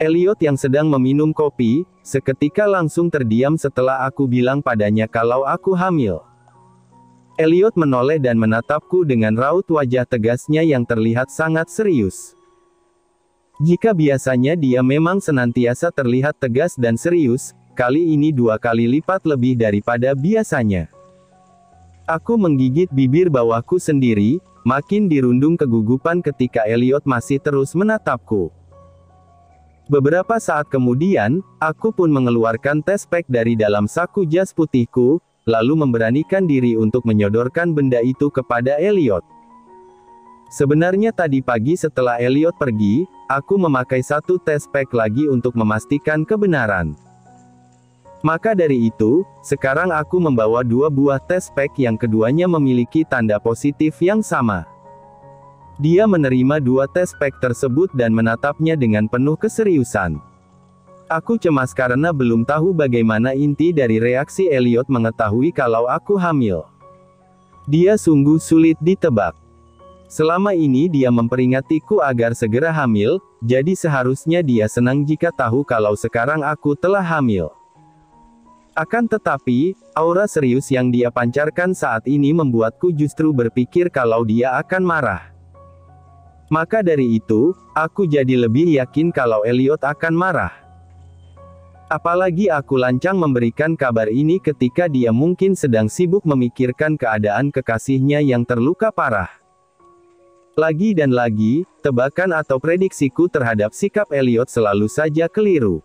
Elliot yang sedang meminum kopi, seketika langsung terdiam setelah aku bilang padanya kalau aku hamil. Elliot menoleh dan menatapku dengan raut wajah tegasnya yang terlihat sangat serius. Jika biasanya dia memang senantiasa terlihat tegas dan serius, kali ini 2 kali lipat lebih daripada biasanya. Aku menggigit bibir bawahku sendiri, makin dirundung kegugupan ketika Elliot masih terus menatapku. Beberapa saat kemudian, aku pun mengeluarkan tes pack dari dalam saku jas putihku, lalu memberanikan diri untuk menyodorkan benda itu kepada Elliot. Sebenarnya tadi pagi setelah Elliot pergi, aku memakai satu tes pack lagi untuk memastikan kebenaran. Maka dari itu, sekarang aku membawa 2 buah tes pack yang keduanya memiliki tanda positif yang sama. Dia menerima 2 tes pack tersebut dan menatapnya dengan penuh keseriusan. Aku cemas karena belum tahu bagaimana inti dari reaksi Elliot mengetahui kalau aku hamil. Dia sungguh sulit ditebak. Selama ini dia memperingatiku agar segera hamil, jadi seharusnya dia senang jika tahu kalau sekarang aku telah hamil. Akan tetapi, aura serius yang dia pancarkan saat ini membuatku justru berpikir kalau dia akan marah. Maka dari itu, aku jadi lebih yakin kalau Elliot akan marah. Apalagi aku lancang memberikan kabar ini ketika dia mungkin sedang sibuk memikirkan keadaan kekasihnya yang terluka parah. Lagi dan lagi, tebakan atau prediksiku terhadap sikap Elliot selalu saja keliru.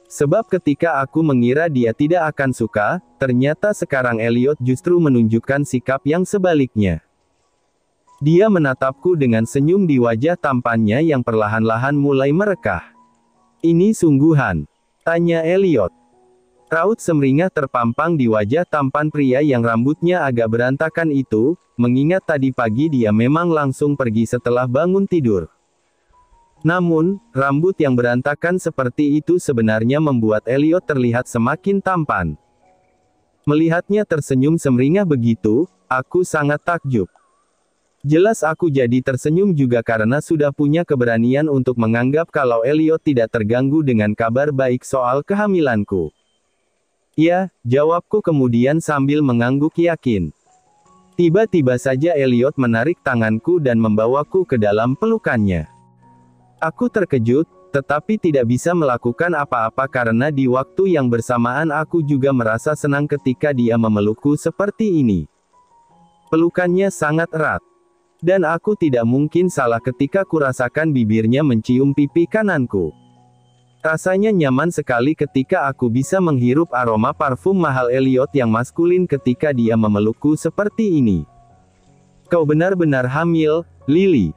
Sebab ketika aku mengira dia tidak akan suka, ternyata sekarang Elliot justru menunjukkan sikap yang sebaliknya. Dia menatapku dengan senyum di wajah tampannya yang perlahan-lahan mulai merekah. "Ini sungguhan?" tanya Elliot. Raut semringah terpampang di wajah tampan pria yang rambutnya agak berantakan itu, mengingat tadi pagi dia memang langsung pergi setelah bangun tidur. Namun, rambut yang berantakan seperti itu sebenarnya membuat Elliot terlihat semakin tampan. Melihatnya tersenyum semringah begitu, aku sangat takjub. Jelas aku jadi tersenyum juga karena sudah punya keberanian untuk menganggap kalau Elliot tidak terganggu dengan kabar baik soal kehamilanku. "Ya," jawabku kemudian sambil mengangguk yakin. Tiba-tiba saja Elliot menarik tanganku dan membawaku ke dalam pelukannya. Aku terkejut, tetapi tidak bisa melakukan apa-apa karena di waktu yang bersamaan aku juga merasa senang ketika dia memelukku seperti ini. Pelukannya sangat erat. Dan aku tidak mungkin salah ketika kurasakan bibirnya mencium pipi kananku. Rasanya nyaman sekali ketika aku bisa menghirup aroma parfum mahal Elliot yang maskulin ketika dia memelukku seperti ini. "Kau benar-benar hamil, Lily?"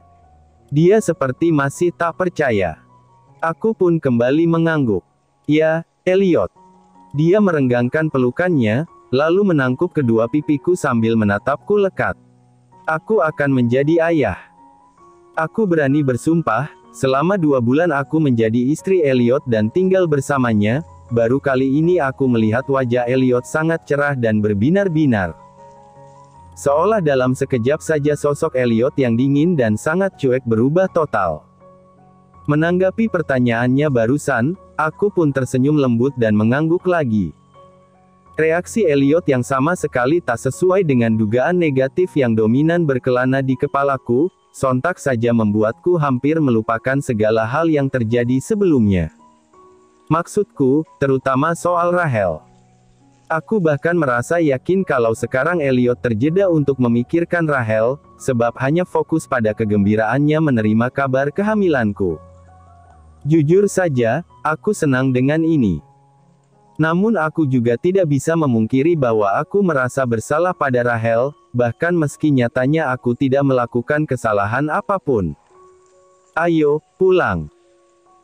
Dia seperti masih tak percaya. Aku pun kembali mengangguk. "Ya, Elliot." Dia merenggangkan pelukannya, lalu menangkup kedua pipiku sambil menatapku lekat. "Aku akan menjadi ayah." Aku berani bersumpah, selama 2 bulan aku menjadi istri Elliot dan tinggal bersamanya, baru kali ini aku melihat wajah Elliot sangat cerah dan berbinar-binar. Seolah dalam sekejap saja sosok Elliot yang dingin dan sangat cuek berubah total. Menanggapi pertanyaannya barusan, aku pun tersenyum lembut dan mengangguk lagi. Reaksi Elliot yang sama sekali tak sesuai dengan dugaan negatif yang dominan berkelana di kepalaku, sontak saja membuatku hampir melupakan segala hal yang terjadi sebelumnya. Maksudku, terutama soal Rachel. Aku bahkan merasa yakin kalau sekarang Elliot terjeda untuk memikirkan Rachel, sebab hanya fokus pada kegembiraannya menerima kabar kehamilanku. Jujur saja, aku senang dengan ini. Namun aku juga tidak bisa memungkiri bahwa aku merasa bersalah pada Rachel, bahkan meski nyatanya aku tidak melakukan kesalahan apapun. "Ayo, pulang.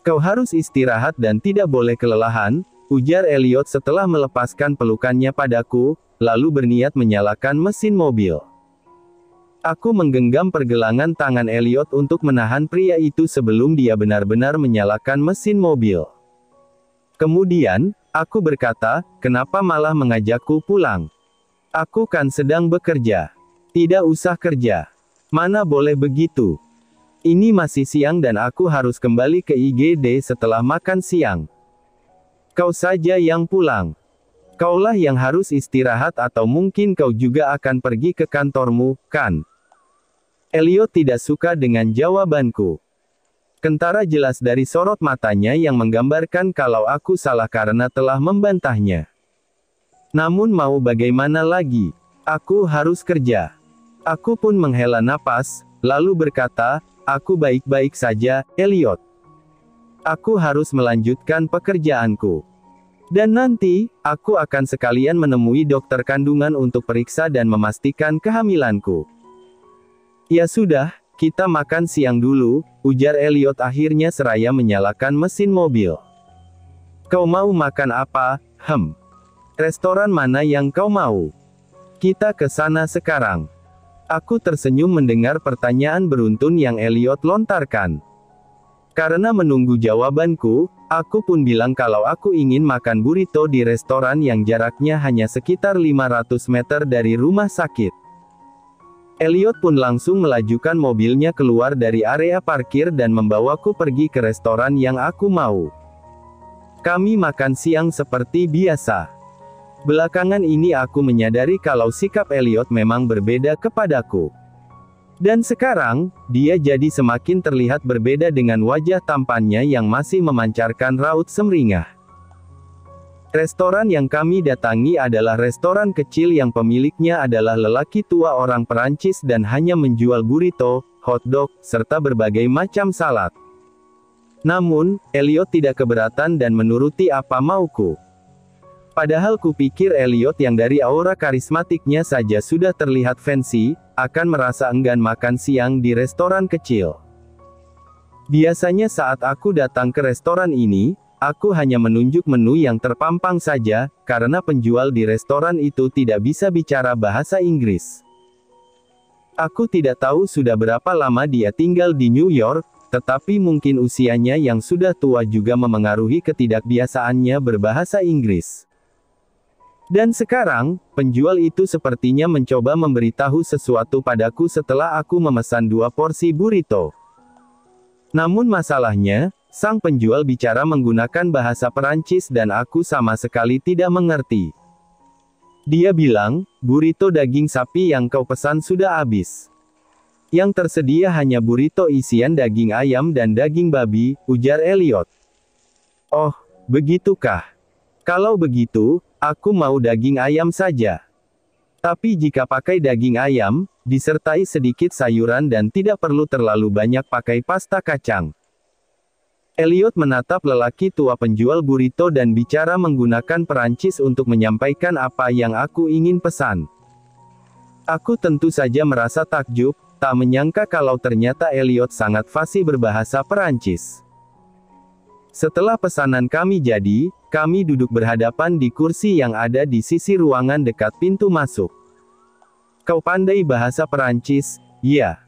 Kau harus istirahat dan tidak boleh kelelahan," ujar Elliot setelah melepaskan pelukannya padaku, lalu berniat menyalakan mesin mobil. Aku menggenggam pergelangan tangan Elliot untuk menahan pria itu sebelum dia benar-benar menyalakan mesin mobil. Kemudian, aku berkata, "Kenapa malah mengajakku pulang? Aku kan sedang bekerja." "Tidak usah kerja. Mana boleh begitu. Ini masih siang dan aku harus kembali ke IGD setelah makan siang. Kau saja yang pulang. Kaulah yang harus istirahat atau mungkin kau juga akan pergi ke kantormu, kan? Elliot tidak suka dengan jawabanku. Kentara jelas dari sorot matanya yang menggambarkan kalau aku salah karena telah membantahnya. Namun mau bagaimana lagi? Aku harus kerja. Aku pun menghela napas, lalu berkata, aku baik-baik saja, Elliot. Aku harus melanjutkan pekerjaanku. Dan nanti, aku akan sekalian menemui dokter kandungan untuk periksa dan memastikan kehamilanku. Ya sudah, kita makan siang dulu, ujar Elliot akhirnya seraya menyalakan mesin mobil. Kau mau makan apa? Restoran mana yang kau mau? Kita ke sana sekarang. Aku tersenyum mendengar pertanyaan beruntun yang Elliot lontarkan. Karena menunggu jawabanku, aku pun bilang kalau aku ingin makan burrito di restoran yang jaraknya hanya sekitar 500 meter dari rumah sakit. Elliot pun langsung melajukan mobilnya keluar dari area parkir dan membawaku pergi ke restoran yang aku mau. Kami makan siang seperti biasa. Belakangan ini aku menyadari kalau sikap Elliot memang berbeda kepadaku. Dan sekarang, dia jadi semakin terlihat berbeda dengan wajah tampannya yang masih memancarkan raut semringah. Restoran yang kami datangi adalah restoran kecil yang pemiliknya adalah lelaki tua orang Perancis dan hanya menjual burrito, hotdog, serta berbagai macam salad. Namun, Elliot tidak keberatan dan menuruti apa mauku. Padahal kupikir Elliot yang dari aura karismatiknya saja sudah terlihat fancy, akan merasa enggan makan siang di restoran kecil. Biasanya saat aku datang ke restoran ini, aku hanya menunjuk menu yang terpampang saja, karena penjual di restoran itu tidak bisa bicara bahasa Inggris. Aku tidak tahu sudah berapa lama dia tinggal di New York, tetapi mungkin usianya yang sudah tua juga memengaruhi ketidakbiasaannya berbahasa Inggris. Dan sekarang, penjual itu sepertinya mencoba memberitahu sesuatu padaku setelah aku memesan 2 porsi burrito. Namun masalahnya, sang penjual bicara menggunakan bahasa Perancis dan aku sama sekali tidak mengerti. Dia bilang, burrito daging sapi yang kau pesan sudah habis. Yang tersedia hanya burrito isian daging ayam dan daging babi, ujar Elliot. Oh, begitukah? Kalau begitu, aku mau daging ayam saja. Tapi jika pakai daging ayam, disertai sedikit sayuran dan tidak perlu terlalu banyak pakai pasta kacang. Elliot menatap lelaki tua penjual burrito dan bicara menggunakan Perancis untuk menyampaikan apa yang aku ingin pesan. Aku tentu saja merasa takjub, tak menyangka kalau ternyata Elliot sangat fasih berbahasa Perancis. Setelah pesanan kami jadi, kami duduk berhadapan di kursi yang ada di sisi ruangan dekat pintu masuk. Kau pandai bahasa Perancis, ya?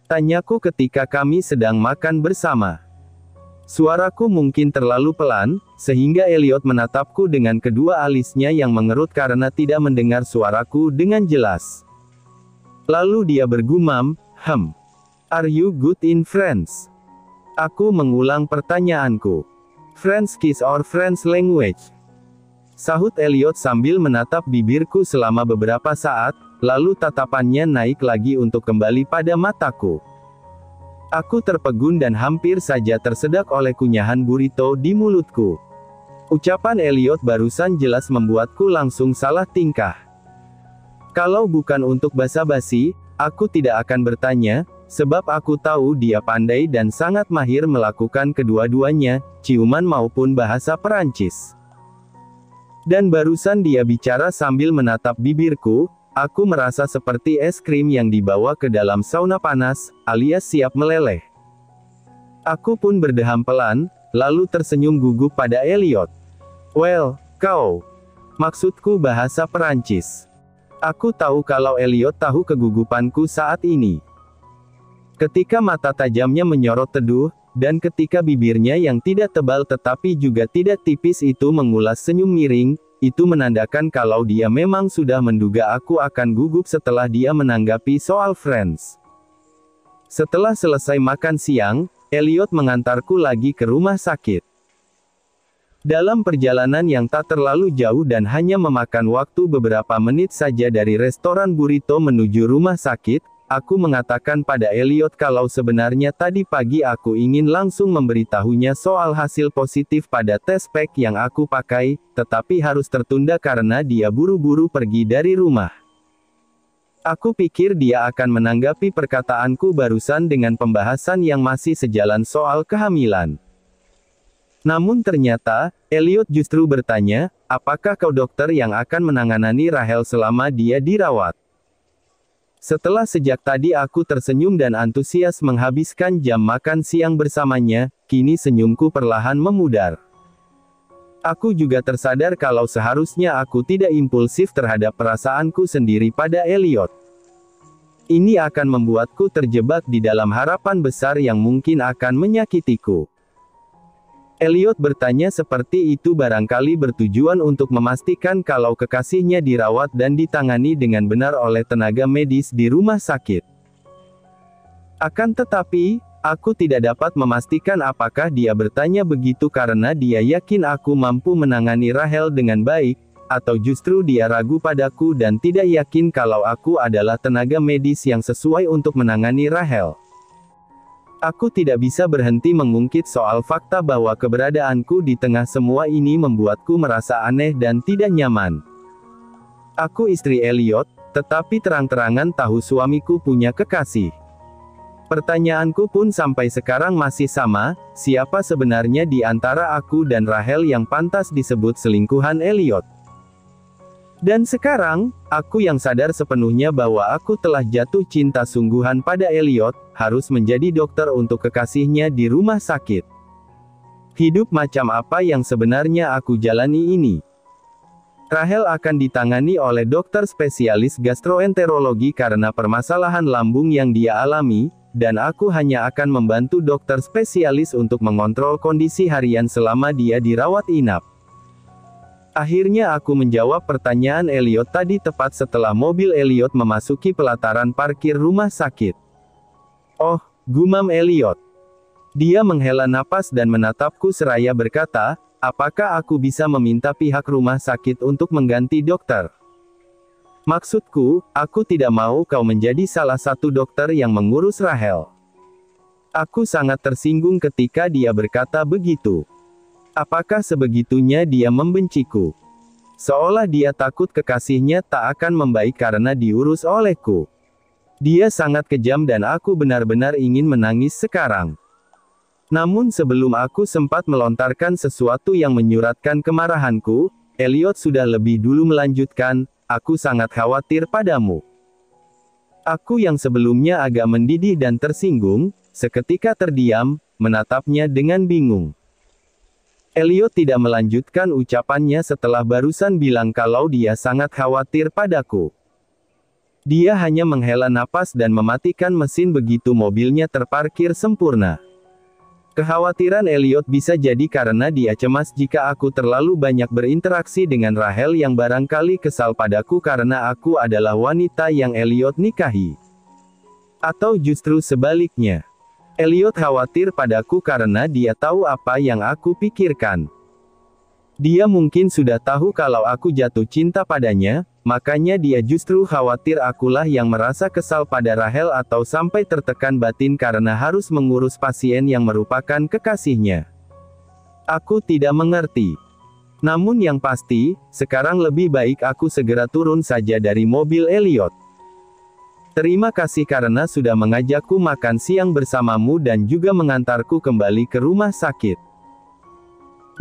Tanyaku ketika kami sedang makan bersama. Suaraku mungkin terlalu pelan, sehingga Elliot menatapku dengan kedua alisnya yang mengerut karena tidak mendengar suaraku dengan jelas. Lalu dia bergumam, Are you good in French? Aku mengulang pertanyaanku. French kiss or French language? Sahut Elliot sambil menatap bibirku selama beberapa saat, lalu tatapannya naik lagi untuk kembali pada mataku. Aku terpegun dan hampir saja tersedak oleh kunyahan burrito di mulutku. Ucapan Elliot barusan jelas membuatku langsung salah tingkah. Kalau bukan untuk basa-basi, aku tidak akan bertanya, sebab aku tahu dia pandai dan sangat mahir melakukan kedua-duanya, ciuman maupun bahasa Perancis. Dan barusan dia bicara sambil menatap bibirku, aku merasa seperti es krim yang dibawa ke dalam sauna panas, alias siap meleleh. Aku pun berdeham pelan, lalu tersenyum gugup pada Elliot. Well, kau. Maksudku bahasa Perancis. Aku tahu kalau Elliot tahu kegugupanku saat ini. Ketika mata tajamnya menyorot teduh, dan ketika bibirnya yang tidak tebal tetapi juga tidak tipis itu mengulas senyum miring, itu menandakan kalau dia memang sudah menduga aku akan gugup setelah dia menanggapi soal Friends. Setelah selesai makan siang, Elliot mengantarku lagi ke rumah sakit. Dalam perjalanan yang tak terlalu jauh dan hanya memakan waktu beberapa menit saja dari restoran burrito menuju rumah sakit, aku mengatakan pada Elliot kalau sebenarnya tadi pagi aku ingin langsung memberitahunya soal hasil positif pada tes pack yang aku pakai, tetapi harus tertunda karena dia buru-buru pergi dari rumah. Aku pikir dia akan menanggapi perkataanku barusan dengan pembahasan yang masih sejalan soal kehamilan. Namun ternyata, Elliot justru bertanya, apakah kau dokter yang akan menangani Rahel selama dia dirawat? Setelah sejak tadi aku tersenyum dan antusias menghabiskan jam makan siang bersamanya, kini senyumku perlahan memudar. Aku juga tersadar kalau seharusnya aku tidak impulsif terhadap perasaanku sendiri pada Elliot. Ini akan membuatku terjebak di dalam harapan besar yang mungkin akan menyakitiku. Elliot bertanya seperti itu barangkali bertujuan untuk memastikan kalau kekasihnya dirawat dan ditangani dengan benar oleh tenaga medis di rumah sakit. Akan tetapi, aku tidak dapat memastikan apakah dia bertanya begitu karena dia yakin aku mampu menangani Rahel dengan baik, atau justru dia ragu padaku dan tidak yakin kalau aku adalah tenaga medis yang sesuai untuk menangani Rahel. Aku tidak bisa berhenti mengungkit soal fakta bahwa keberadaanku di tengah semua ini membuatku merasa aneh dan tidak nyaman. Aku istri Elliot, tetapi terang-terangan tahu suamiku punya kekasih. Pertanyaanku pun sampai sekarang masih sama, siapa sebenarnya di antara aku dan Rahel yang pantas disebut selingkuhan Elliot? Dan sekarang, aku yang sadar sepenuhnya bahwa aku telah jatuh cinta sungguhan pada Elliot, harus menjadi dokter untuk kekasihnya di rumah sakit. Hidup macam apa yang sebenarnya aku jalani ini? Rahel akan ditangani oleh dokter spesialis gastroenterologi karena permasalahan lambung yang dia alami, dan aku hanya akan membantu dokter spesialis untuk mengontrol kondisi harian selama dia dirawat inap. Akhirnya aku menjawab pertanyaan Elliot tadi tepat setelah mobil Elliot memasuki pelataran parkir rumah sakit. Oh, gumam Elliot. Dia menghela napas dan menatapku seraya berkata, apakah aku bisa meminta pihak rumah sakit untuk mengganti dokter? Maksudku, aku tidak mau kau menjadi salah satu dokter yang mengurus Rahel. Aku sangat tersinggung ketika dia berkata begitu. Apakah sebegitunya dia membenciku? Seolah dia takut kekasihnya tak akan membaik karena diurus olehku. Dia sangat kejam dan aku benar-benar ingin menangis sekarang. Namun sebelum aku sempat melontarkan sesuatu yang menyuratkan kemarahanku, Elliot sudah lebih dulu melanjutkan, aku sangat khawatir padamu. Aku yang sebelumnya agak mendidih dan tersinggung, seketika terdiam, menatapnya dengan bingung. Elliot tidak melanjutkan ucapannya setelah barusan bilang kalau dia sangat khawatir padaku. Dia hanya menghela napas dan mematikan mesin begitu mobilnya terparkir sempurna. Kekhawatiran Elliot bisa jadi karena dia cemas jika aku terlalu banyak berinteraksi dengan Rahel yang barangkali kesal padaku karena aku adalah wanita yang Elliot nikahi. Atau justru sebaliknya. Elliot khawatir padaku karena dia tahu apa yang aku pikirkan. Dia mungkin sudah tahu kalau aku jatuh cinta padanya, makanya dia justru khawatir akulah yang merasa kesal pada Rahel atau sampai tertekan batin karena harus mengurus pasien yang merupakan kekasihnya. Aku tidak mengerti. Namun yang pasti, sekarang lebih baik aku segera turun saja dari mobil Elliot. Terima kasih karena sudah mengajakku makan siang bersamamu dan juga mengantarku kembali ke rumah sakit.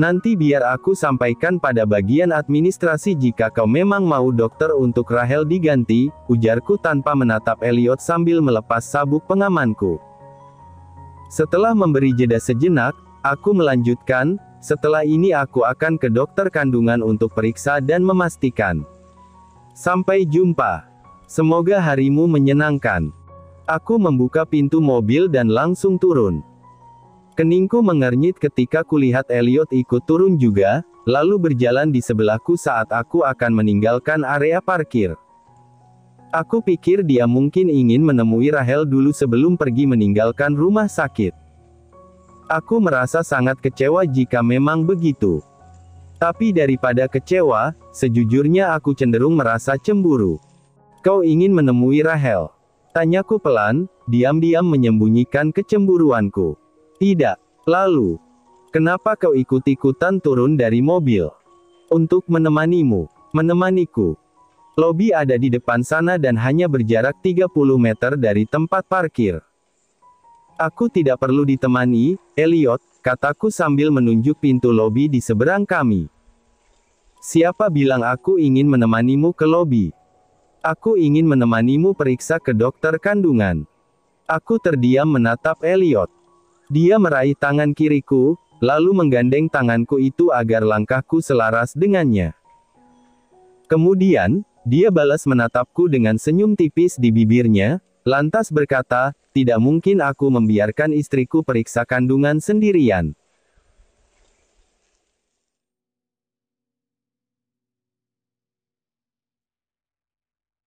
Nanti biar aku sampaikan pada bagian administrasi jika kau memang mau dokter untuk Rahel diganti, ujarku tanpa menatap Elliot sambil melepas sabuk pengamanku. Setelah memberi jeda sejenak, aku melanjutkan, setelah ini aku akan ke dokter kandungan untuk periksa dan memastikan. Sampai jumpa. Semoga harimu menyenangkan. Aku membuka pintu mobil dan langsung turun. Keningku mengernyit ketika kulihat Elliot ikut turun juga, lalu berjalan di sebelahku saat aku akan meninggalkan area parkir. Aku pikir dia mungkin ingin menemui Rahel dulu sebelum pergi meninggalkan rumah sakit. Aku merasa sangat kecewa jika memang begitu. Tapi daripada kecewa, sejujurnya aku cenderung merasa cemburu. Kau ingin menemui Rahel? Tanyaku pelan, diam-diam menyembunyikan kecemburuanku. Tidak. Lalu, kenapa kau ikut-ikutan turun dari mobil? Untuk menemanimu. Menemaniku. Lobi ada di depan sana dan hanya berjarak 30 meter dari tempat parkir. Aku tidak perlu ditemani, Elliot, kataku sambil menunjuk pintu lobi di seberang kami. Siapa bilang aku ingin menemanimu ke lobi? Aku ingin menemanimu periksa ke dokter kandungan. Aku terdiam menatap Elliot. Dia meraih tangan kiriku, lalu menggandeng tanganku itu agar langkahku selaras dengannya. Kemudian, dia balas menatapku dengan senyum tipis di bibirnya, lantas berkata, tidak mungkin aku membiarkan istriku periksa kandungan sendirian.